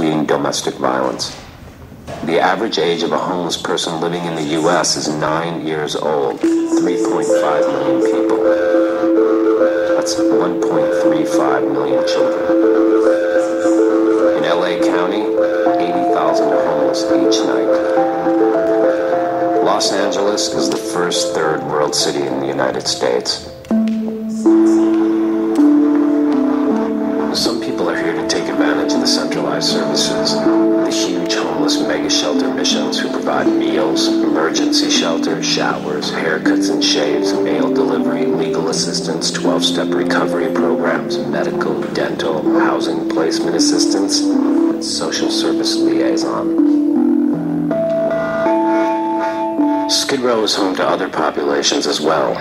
fleeing domestic violence. The average age of a homeless person living in the U.S. is 9 years old, 3.5 million people. That's 1.35 million children. In L.A. County, 80,000 are homeless each night. Los Angeles is the first third world city in the United States. Some people are here to take advantage of the centralized services, the huge homeless mega shelter missions who provide meals, emergency shelter, showers, haircuts and shaves, mail delivery, legal assistance, 12-step recovery programs, medical, dental, housing placement assistance, and social service liaison. Skid Row is home to other populations as well.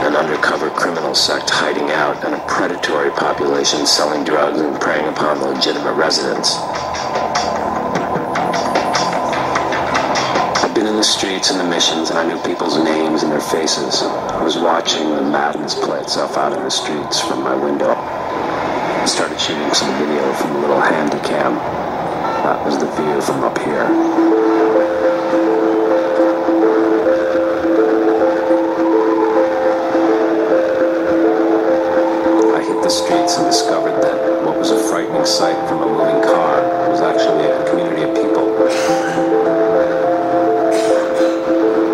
An undercover criminal sect hiding out, and a predatory population selling drugs and preying upon legitimate residents. I've been in the streets and the missions, and I knew people's names and their faces. I was watching the madness play itself out in the streets from my window. I started shooting some video from a little handy cam. That was the view from up here. The streets and discovered that what was a frightening sight from a moving car was actually a community of people.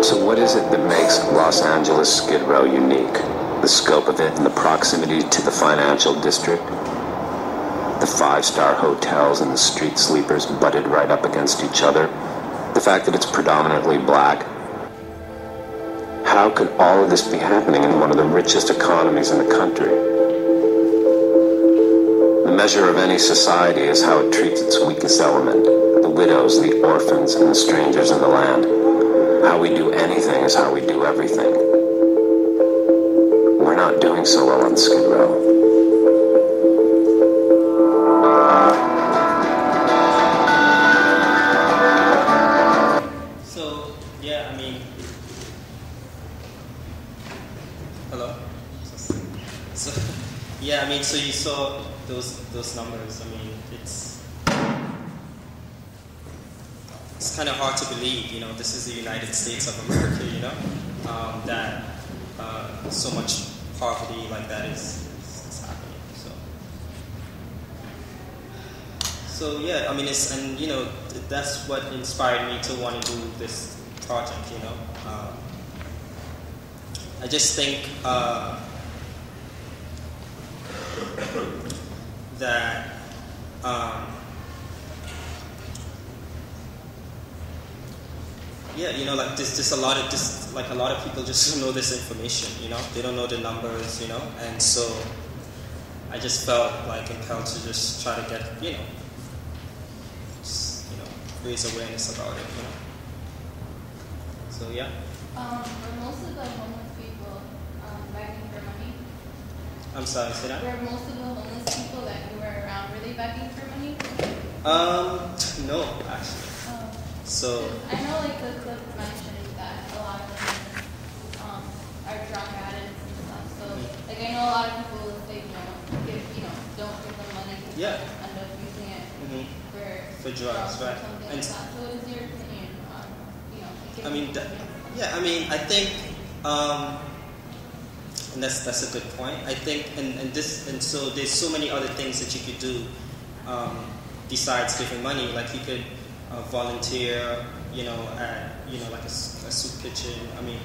So what is it that makes Los Angeles Skid Row unique? The scope of it and the proximity to the financial district? The five-star hotels and the street sleepers butted right up against each other? The fact that it's predominantly black? How could all of this be happening in one of the richest economies in the country? The measure of any society is how it treats its weakest element, the widows, the orphans, and the strangers in the land. How we do anything is how we do everything. We're not doing so well on Skid Row. So, yeah, I mean... Hello? So, yeah, I mean, so you saw those numbers. I mean, it's kind of hard to believe, you know, this is the United States of America, you know, that so much poverty like that is happening. So yeah, I mean, and you know, that's what inspired me to want to do this project, you know. I just think that yeah, you know, like there's a lot of people just don't know this information, you know, they don't know the numbers, you know, and so I just felt like impelled to just try to get, you know, raise awareness about it, you know. So yeah. Were most of the homeless people begging for money? I'm sorry, say that? Were most of the homeless people that you were around, were they begging for money? No, actually. So I know, like, the clip mentioned that a lot of them are drug addicts and stuff. So, like, I know a lot of people will say, don't give them money because they end up using it for drugs, right? Or something like that. So, what is your opinion on, I mean, I mean, I think, and that's a good point. I think, and so there's so many other things that you could do besides giving money. Like you could volunteer, you know, at like a soup kitchen. I mean,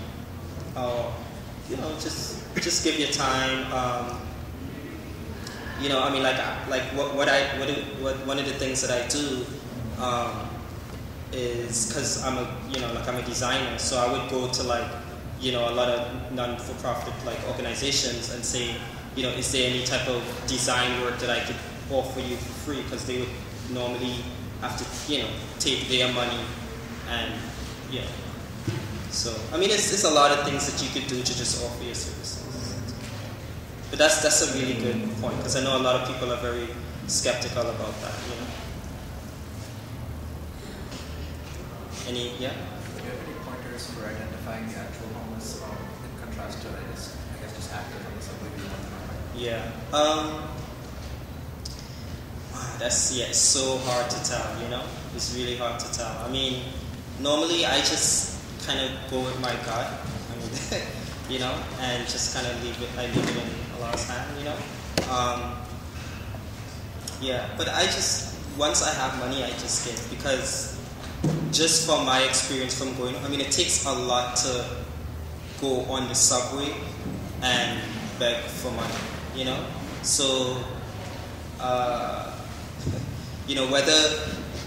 you know, just give your time. You know, I mean, like one of the things that I do is because I'm a designer, so I would go to like, you know, a lot of non-for-profit like organizations and say, you know, is there any type of design work that I could offer you for free? Because they would normally have to, you know, take their money and, you know. So, I mean, it's a lot of things that you could do to just offer your services. But that's a really good point, because I know a lot of people are very skeptical about that, you know. Yeah? Do you have any pointers for identifying the actual homeless in contrast to, I guess just active homeless, like maybe you want to know? Yeah. It's so hard to tell, you know? It's really hard to tell. I mean, normally I just kind of go with my gut, I mean, you know, and just kind of leave it in Allah's hand, you know? Yeah, but once I have money, I just give, because just from my experience from going, I mean, it takes a lot to go on the subway and beg for money, you know? So, you know, whether,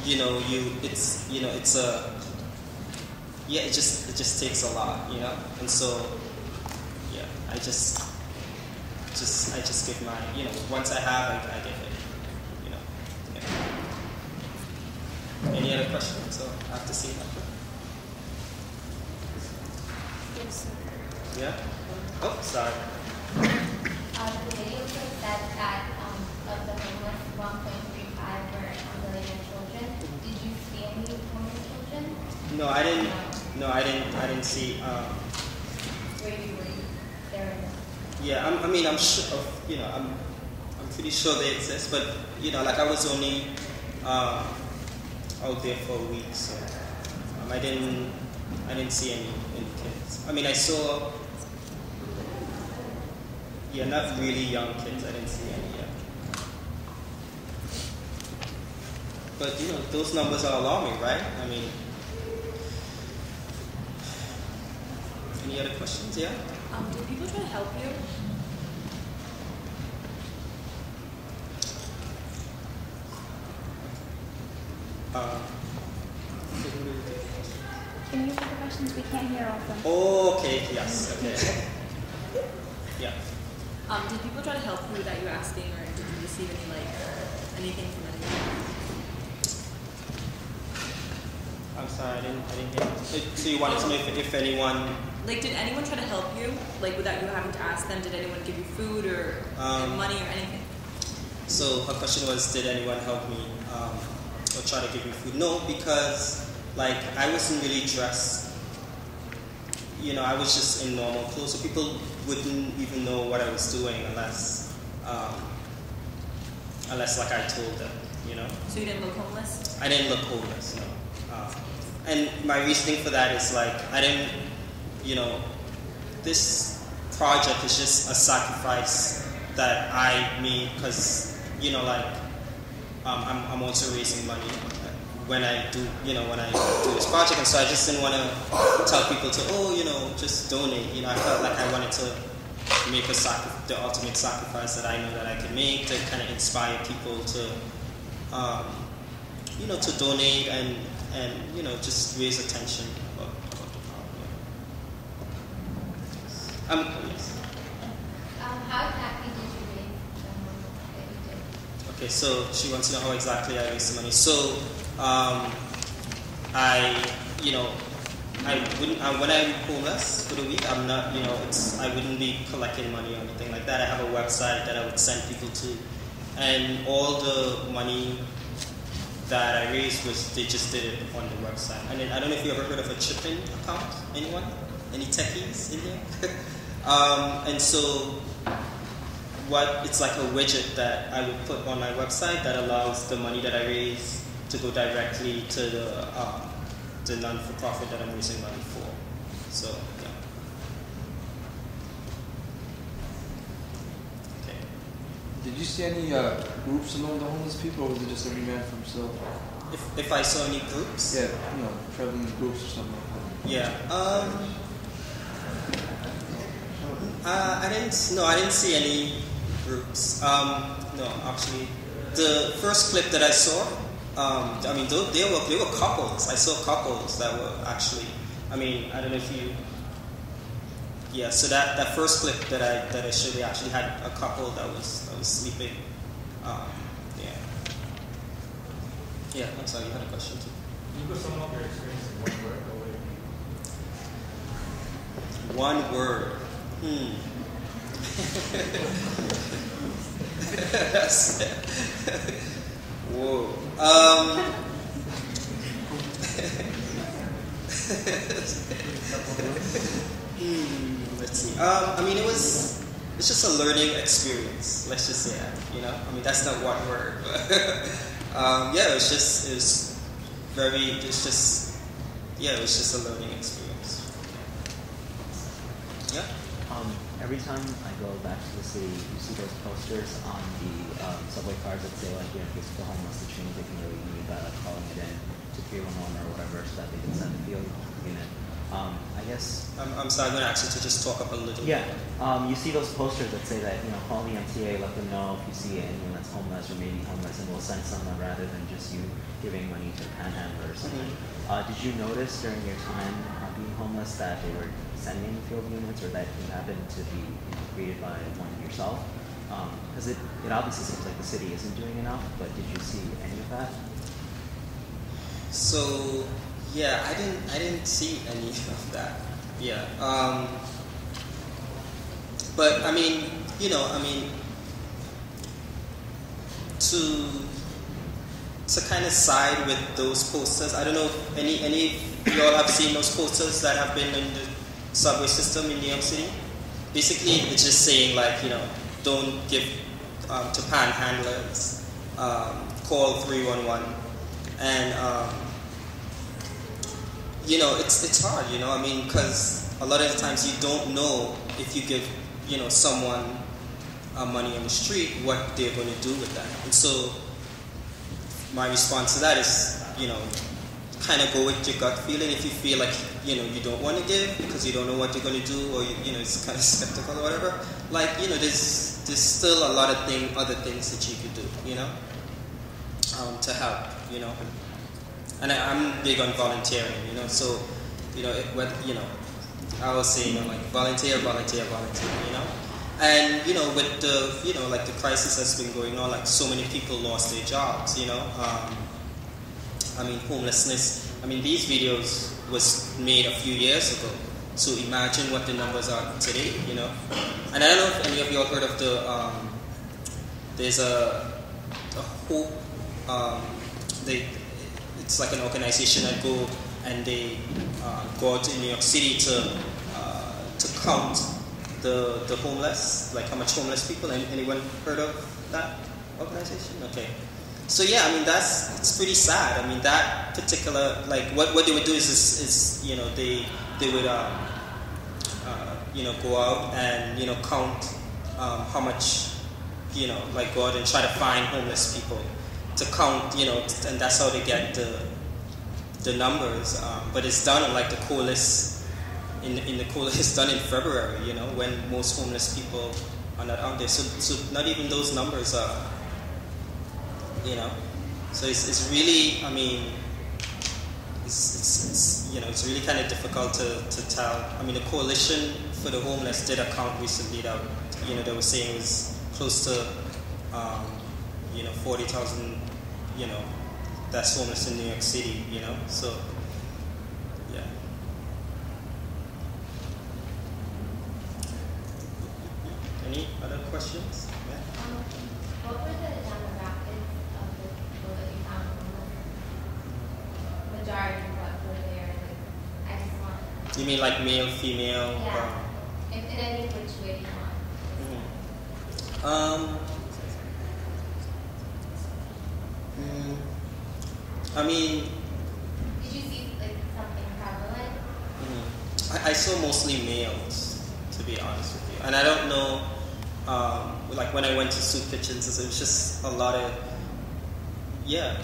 you know, it just takes a lot, you know? And so, yeah, I just give my, you know, once I have, I give it, you know? Yeah. Any other questions? So I have to see that. Yes, sir. Yeah? Oh, sorry. The video shows that of the homeless, 1.35 were unrelated children. Did you see any homeless children? No, I didn't. No, I didn't see. Were you there? Yeah, I'm sure. You know, I'm pretty sure they exist, but you know, like I was only out there for a week, so I didn't see any kids. I mean, I saw. Yeah, not really young kids. I didn't see any yet. But you know, those numbers are alarming, right? I mean, any other questions? Yeah. Do people try to help you? Can you repeat the questions? We can't hear all of them. Oh, okay. Yes. Okay. Yeah. Did people try to help you without you asking, or did you receive any anything from anyone? I'm sorry, I didn't hear. So you wanted to know if anyone? Like, did anyone try to help you, like without you having to ask them? Did anyone give you food or money or anything? So her question was, did anyone help me or try to give me food? No, because like I wasn't really dressed. You know, I was just in normal clothes, so people wouldn't even know what I was doing unless like I told them, you know. So you didn't look homeless? I didn't look homeless, no. And my reasoning for that is like I didn't, you know, this project is just a sacrifice that I made because, you know, like I'm also raising money when I do this project, and so I just didn't want to tell people to, you know, just donate. You know, I felt like I wanted to make the ultimate sacrifice that I know that I can make to kind of inspire people to, you know, to donate and you know, just raise attention about the problem. Yes. How exactly did you raise the money that you did? Okay, so she wants to know how exactly I raised the money. So, when I'm homeless for the week, I'm not, you know, I wouldn't be collecting money or anything like that. I have a website that I would send people to, and all the money that I raised they just did it on the website. And then, I don't know if you ever heard of a chipping account. Anyone? Any techies in here? And so, it's like a widget that I would put on my website that allows the money that I raise to go directly to the non-for-profit that I'm raising money for. So, yeah. Okay. Did you see any groups among the homeless people, or was it just every man for himself? If I saw any groups? Yeah, you know, traveling in groups or something like that. Yeah. I didn't see any groups. No, actually, the first clip that I saw, I mean, they were couples. I saw couples that were actually. I mean, I don't know if you. Yeah, so that first clip that I showed, they actually had a couple that was sleeping. Yeah. Yeah, I'm sorry, you had a question too. Can you put some of your experience in one word or One word. Whoa. Let's see. I mean, it was it's just a learning experience. Let's just say that, you know. I mean, that's not one word, but yeah, it was just a learning experience. Yeah. Every time I go back to the city, you see those posters on the subway cars that say, like, you know, if it's the homeless, the change they can really need by, like, calling it in to 311 or whatever so that they can send the field unit. I guess... I'm sorry, I'm going to ask you to just talk up a little bit. Yeah. You see those posters that say that, you know, call the MTA, let them know if you see anyone that's homeless or maybe homeless, and we'll send someone rather than just you giving money to a panhandler or something. Mm-hmm. Did you notice during your time being homeless that they were sending field units, or that you happened to be created by one yourself? Because it obviously seems like the city isn't doing enough, but did you see any of that? So, yeah, I didn't see any of that. Yeah. But I mean, you know, to kind of side with those posters. I don't know if any of y'all have seen those posters that have been in the subway system in New York City. Basically, it's just saying, like, you know, don't give to panhandlers, call 311, and you know, it's hard, you know. I mean, because a lot of the times you don't know if you give, you know, someone money on the street, what they're going to do with that. And so my response to that is, you know, kind of go with your gut feeling. If you feel like, you know, you don't want to give because you don't know what you're going to do, or you know, it's kind of skeptical or whatever, like, you know, there's still a lot of other things that you could do, you know, to help, you know. And I'm big on volunteering, you know. So, you know, you know, I always say, you know, like, volunteer, you know. And, you know, with the, you know, like, the crisis that's been going on, like, so many people lost their jobs, you know. I mean, homelessness. I mean, these videos was made a few years ago. So imagine what the numbers are today, you know. And I don't know if any of you have heard of the, there's a Hope, it's like an organization that go and they go out in New York City to count the homeless, like how much homeless people. Anyone heard of that organization? Okay. So yeah, I mean, it's pretty sad. I mean, that particular, like, what they would do is you know, they would you know, go out and, you know, count how much, you know, like, go out and try to find homeless people to count, you know, and that's how they get the numbers. But it's done on, like, the coolest, in the coolest, it's done in February, you know, when most homeless people are not out there. So not even those numbers are, you know. So it's really, I mean, it's you know, it's really kind of difficult to tell. I mean, the Coalition for the Homeless did a count recently that, you know, they were saying it was close to, you know, 40,000, you know, that's homeless in New York City, you know. So, yeah. Any other questions? Yeah. What were the demographics of the people that you found homeless? Majority of what were there? Like, I just want. You mean like male, female? Yeah. In any which way you want. I mean, did you see, like, something prevalent? I saw mostly males, to be honest with you, and I don't know. Like, when I went to soup kitchens, it was just a lot of young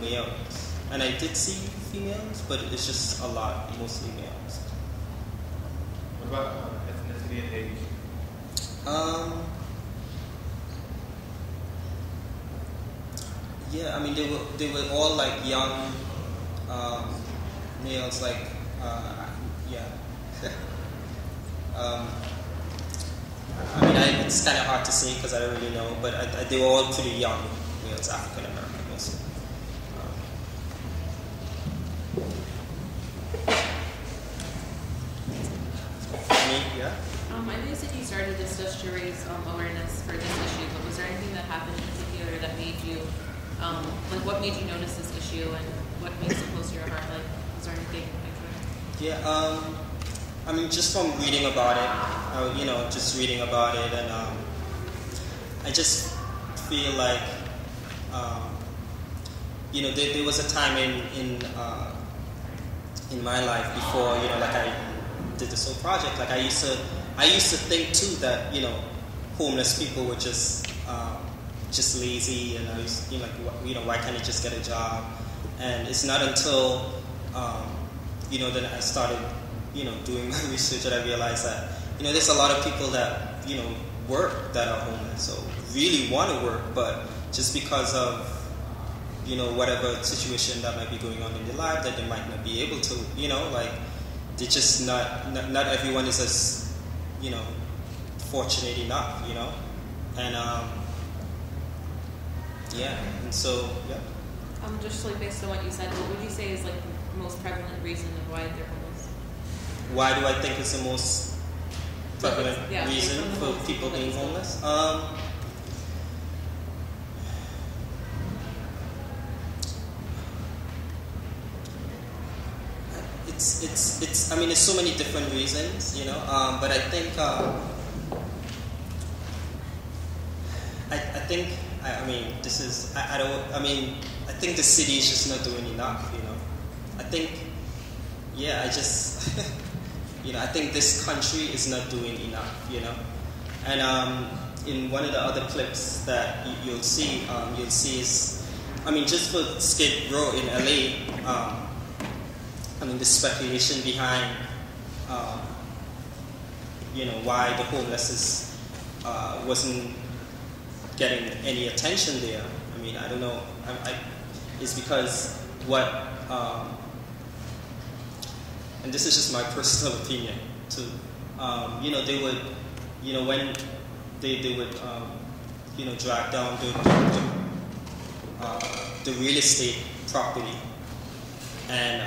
males, and I did see females, but it's just a lot, mostly males. What about ethnicity and age? Yeah, I mean, they were all, like, young males, like, yeah. I mean, it's kind of hard to say because I don't really know, but they were all pretty young males, African American mostly. Yeah. I know you said you started this just to raise awareness for this issue, but was there anything that happened in particular that made you, like, what made you notice this issue and what makes it close to your heart? Like, was there anything extra? Yeah, I mean, just from reading about it, just reading about it, and I just feel like, there was a time in my life before, like I did this whole project. Like I used to think too that homeless people were just lazy, and I used to think like, why can't they just get a job? And it's not until that I started doing my research that I realized that there's a lot of people that work that are homeless, or really want to work, but just because of whatever situation that might be going on in their life, that they might not be able to, like they're just not everyone is as fortunate enough, and and so just like based on what you said, what would you say is like the most prevalent reason of why they're homeless? Why do I think it's the most prevalent reason for people being homeless? It's. I mean, there's so many different reasons, but I think. I think the city is just not doing enough, I think, I think this country is not doing enough, And in one of the other clips that you'll see is, just for Skid Row in LA, the speculation behind, why the homeless wasn't getting any attention there. I don't know. It's because what, and this is just my personal opinion too. They would, when they would, drag down the real estate property, and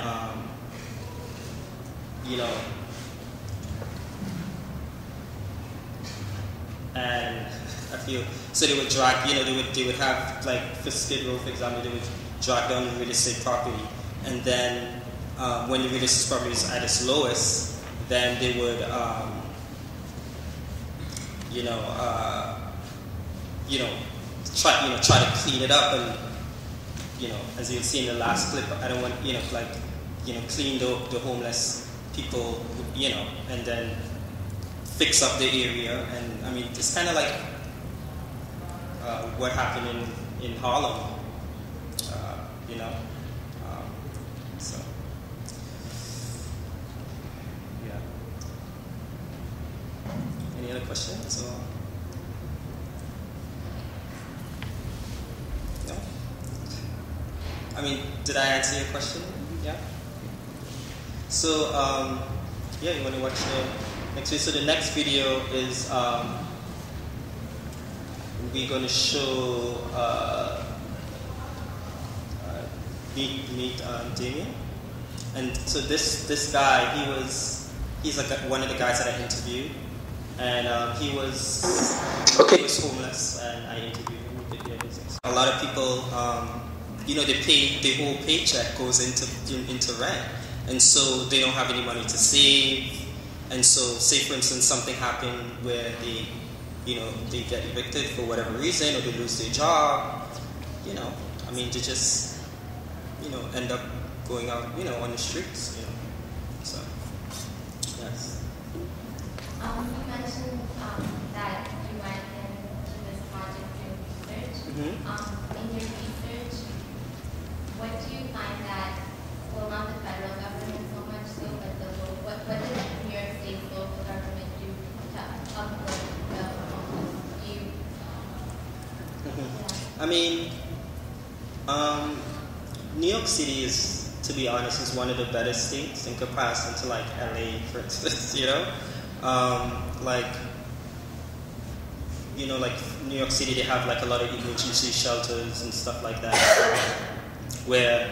and I feel so they would drag, they would have, like for Skid Row, for example, they would drag down the real estate property, and then when the real estate property is at its lowest, then they would try to clean it up, and as you'll see in the last clip, I don't want clean the homeless people, and then fix up the area. And it's kind of like what happened in Harlem, so yeah. Any other questions? Or? No? Did I answer your question? Yeah? So, you want to watch the next video? So the next video is, we're going to show, meet Damien. And so this guy, he's like one of the guys that I interviewed. And he was homeless, and I interviewed him. A lot of people, their whole paycheck goes into rent, and so they don't have any money to save. And so, say for instance, something happened where they get evicted for whatever reason, or they lose their job. They just end up going out, on the streets. So yes. You mentioned that you went into this project doing research. Mm-hmm. In your research, what do you find that, well, not the federal government so much so, but what did New York State local government do to uplift the homeless youth? New York City is, to be honest, is one of the better states in comparison to like LA, for instance. Like New York City, they have like a lot of emergency shelters and stuff like that, where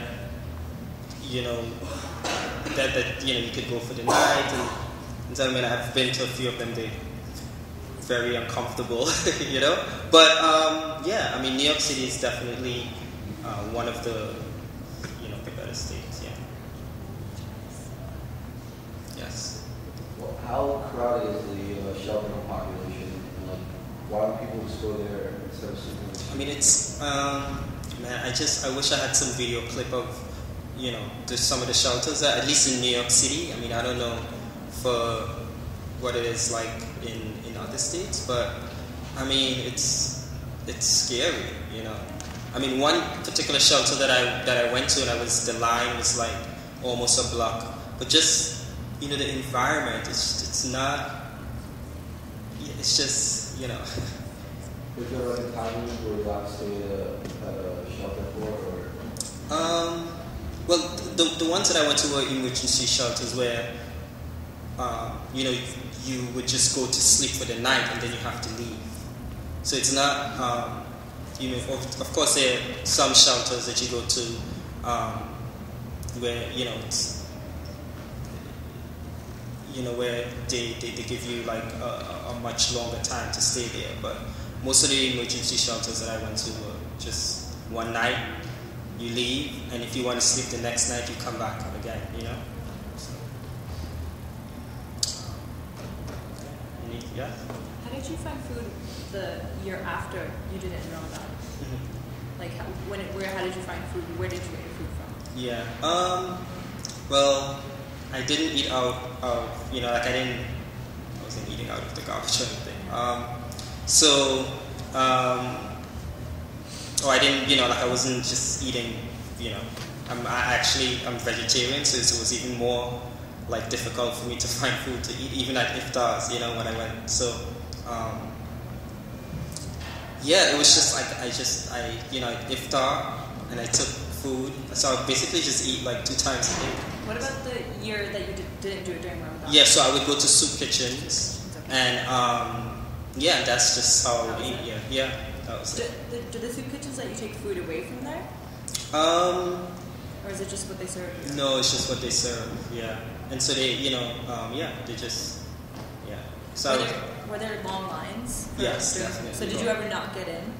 you could go for the night, and I've been to a few of them. They're very uncomfortable, But New York City is definitely one of the the better states. Yeah. Yes. What how crowded is the shelter population? And, like, why do people just go there instead of sleeping? I mean, it's man. I wish I had some video clip of, you know, some of the shelters. At least in New York City. I mean, I don't know for what it is like in other states, but I mean, it's scary, you know. I mean, one particular shelter that I went to, and the line was like almost a block, but just, you know, the environment, it's not. It's just, you know. Is there like a time where you have to stay at a shelter for, or? Well, the ones that I went to were emergency shelters where, you know, you would just go to sleep for the night and then you have to leave. So it's not, you know, of course there are some shelters that you go to where, you know, it's, you know, where they give you like a much longer time to stay there. But most of the emergency shelters that I went to were just one night, you leave, and if you want to sleep the next night, you come back again, you know? So, yeah? How did you find food the year after you did it in Ramadan? Mm-hmm. Like, how did you find food? Where did you get your food from? Yeah. Well, I didn't eat out of, you know, like I wasn't eating out of the garbage or anything. I didn't, you know, like I wasn't just eating, you know, I'm vegetarian, so it was even more like difficult for me to find food to eat, even at iftars, you know, when I went. So, yeah, it was just like, I you know, iftar, and I took food, so I basically just eat like 2 times a day. What about the year that you didn't do it during Ramadan? Yeah, so I would go to soup kitchens, and yeah, that's just how I would eat. Yeah, that was it. Do the soup kitchens let you take food away from there? Or is it just what they serve? No, it's just what they serve. Yeah, and so they, you know, yeah, they just, yeah. So were there long lines? Yes, definitely. So did you ever not get in?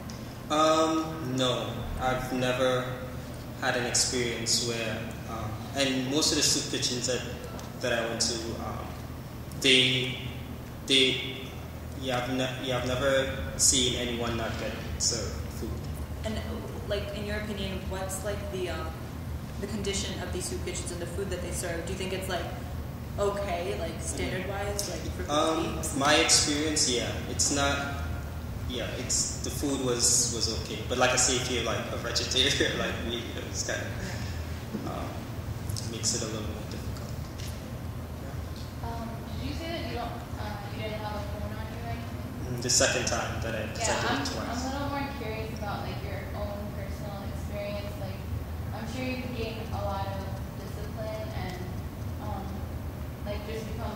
No, I've never had an experience where, and most of the soup kitchens that I went to, I've never seen anyone not get served food. And like, in your opinion, what's like the condition of these soup kitchens and the food that they serve? Do you think it's like okay, like standard wise, like for people? My experience, yeah, it's not. Yeah, the food was okay, but like I say, if you're like a vegetarian like me, you know, it's kind of makes it a little more difficult. Did you say that you didn't have a phone on you or anything? The second time that I did it twice. I'm a little more curious about like your own personal experience. Like, I'm sure you gained a lot of discipline and like just become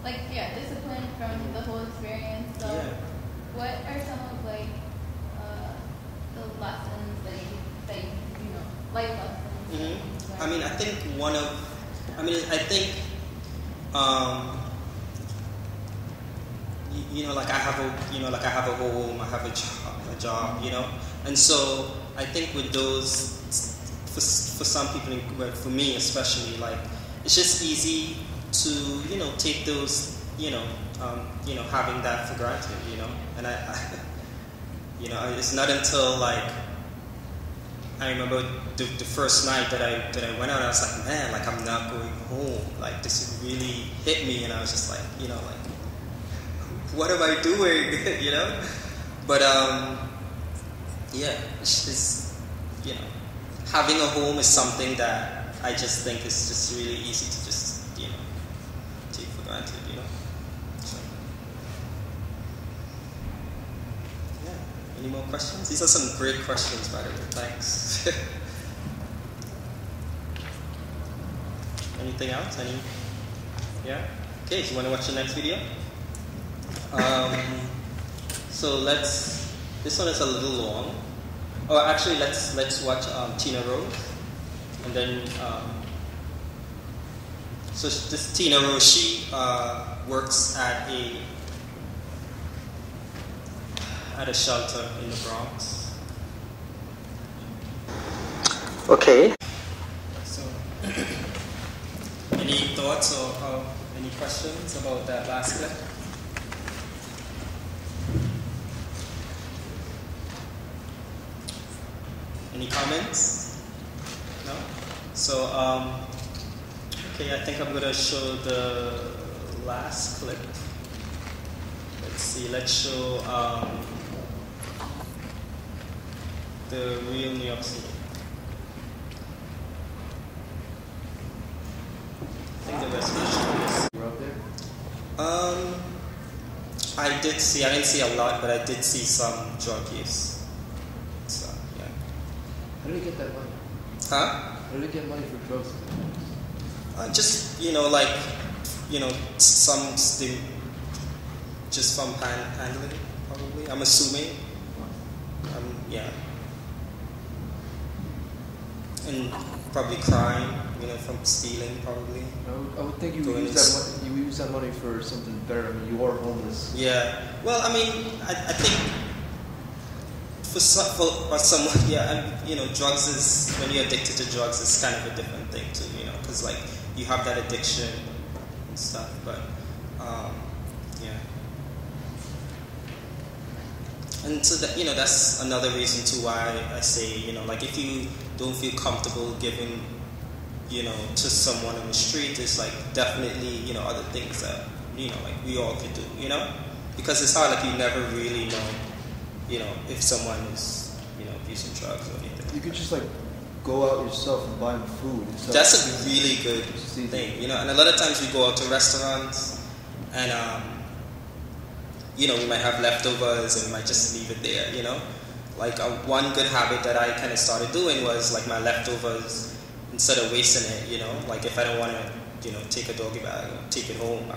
like discipline from the whole experience. So. Yeah. What are some of like the lessons that you know, life lessons? Mm-hmm. I mean, I think you know, like I have a home, I have a job, you know, and so I think with those, for some people, for me especially, like it's just easy to, you know, take those, you know, having that for granted, you know, and I you know, it's not until like I remember the first night that I went out, I was like, man, like I'm not going home, like this really hit me, and I was just like, you know, like what am I doing, you know? But yeah, it's you know, having a home is something that I just think is just really easy to just, you know, take for granted, you know. So, yeah. Any more questions? These are some great questions, by the way. Thanks. Anything else? Yeah? Okay, so you want to watch the next video? So this one is a little long. Oh, actually, let's watch Tina Rose, and then so this Tina Rose, she works at a shelter in the Bronx. Okay. So, any thoughts or any Any questions about that last clip? Any comments? No? So, okay, I think I'm going to show the last clip. Let's see, let's show the real New York City. I think the rest of the show is. You were up there? I didn't see a lot, but I did see some drug use. So, yeah. How did he get that money? Huh? How did he get money for drugs? Just, just from panhandling, probably. I'm assuming. Yeah. And probably crime, from stealing, probably. I would think you would use that money for something better. I mean, you are homeless. Yeah. Well, I mean, I think for someone, yeah, drugs is, when you're addicted to drugs, it's kind of a different thing too, because like you have that addiction and stuff, but yeah. And so that, that's another reason too why I say, like if you don't feel comfortable giving, to someone on the street, it's like definitely, other things that, like we all could do, because it's hard, like you never really know, if someone is, abusing drugs or anything. You could just like go out yourself and buy them food. That's a really good thing, and a lot of times we go out to restaurants and, we might have leftovers and we might just leave it there, Like one good habit that I kind of started doing was like my leftovers, instead of wasting it, like if I don't want to, take a doggy bag or take it home,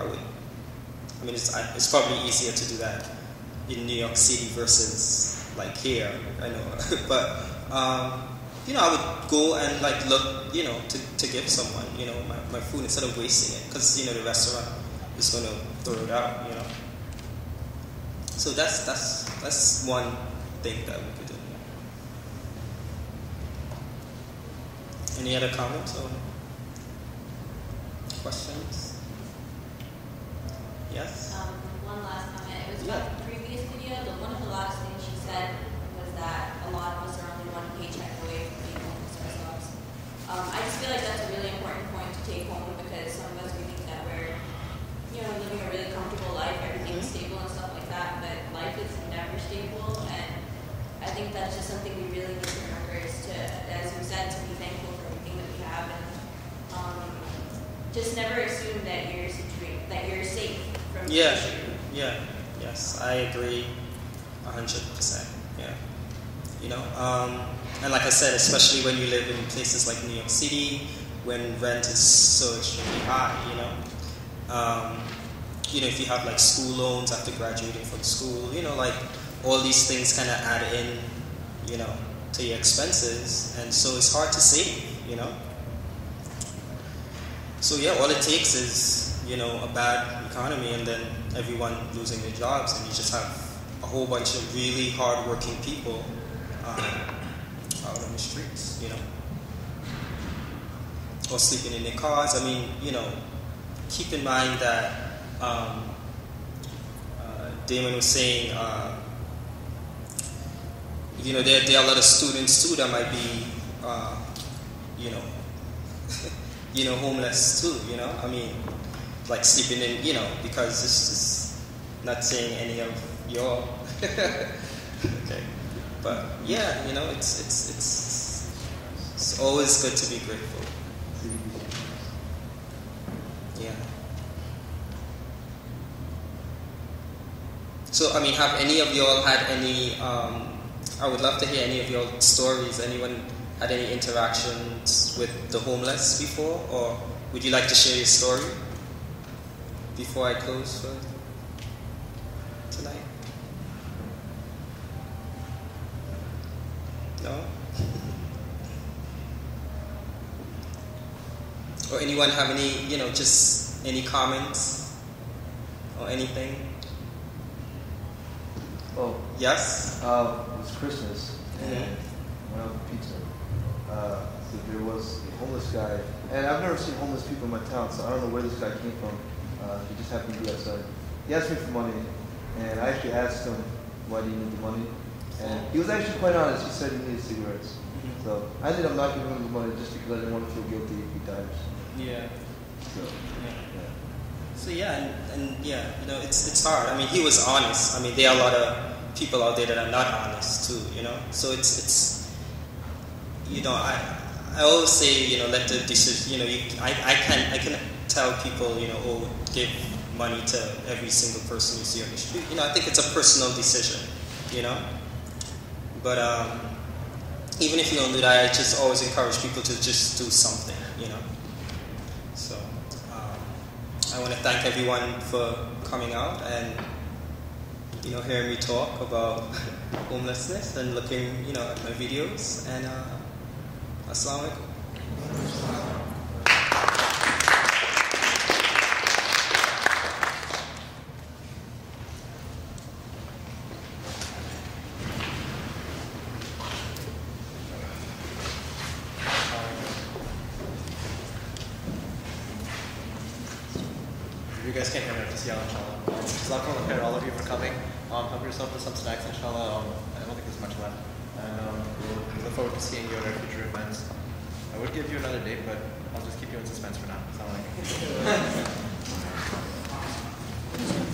it's probably easier to do that in New York City versus like here, I know. But, I would go and like look, to give someone, my food instead of wasting it, because, the restaurant is going to throw it out, So that's one thing that we could do. Any other comments or questions? Yes? One last comment. It was about the previous video. One of the last things she said was that a lot of us are only one paycheck away from being homeless ourselves. I just feel like that's a really important point to take home, because some of us, we think that we're, living a really comfortable life, everything's stable and stuff like that, but life is never stable, and I think that's just something we really need to remember, is to, as you said, to be thankful for everything that we have, and just never assume that you're safe from the issue. Yeah, yes, I agree 100%, yeah. And like I said, especially when you live in places like New York City, when rent is so extremely high, if you have like school loans after graduating from school, like all these things kind of add in, to your expenses, and so it's hard to save, So yeah, all it takes is, a bad economy, and then everyone losing their jobs, and you just have a whole bunch of really hard-working people out on the streets, or sleeping in their cars. Keep in mind that Damon was saying, there are a lot of students too that might be, homeless too, like sleeping in, because this is not saying any of y'all. Okay. But yeah, it's always good to be grateful. Yeah. So, have any of y'all had any, I would love to hear any of your stories. Anyone had any interactions with the homeless before? Or would you like to share your story before I close for tonight? No? Or anyone have any, just any comments or anything? Oh. Yes? It was Christmas, and went out for pizza. So there was a homeless guy, and I've never seen homeless people in my town, so I don't know where this guy came from. He just happened to be outside. He asked me for money, and I actually asked him, why do you need the money? And he was actually quite honest. He said he needed cigarettes. So I ended up not giving him the money just because I didn't want to feel guilty if he died. Yeah. So, yeah. So yeah, and yeah, you know, it's hard. I mean, he was honest. I mean, there are a lot of people out there that are not honest too, you know. So it's you know, I always say, you know, let the decision, you know, I can tell people, you know, oh, give money to every single person you see on the street. You know, I think it's a personal decision, you know. But even if you don't do that, I just always encourage people to just do something, you know. So I want to thank everyone for coming out and, you know, hearing me talk about homelessness and looking, you know, at my videos. And Assalamu alaikum. If you guys can't hear me, just yell, inshallah. Jazakallah khair, all of you for coming. Help yourself to some snacks, inshallah. I don't think there's much left. And we look forward to seeing you at our future events. I would give you another date, but I'll just keep you in suspense for now. Assalamu alaikum.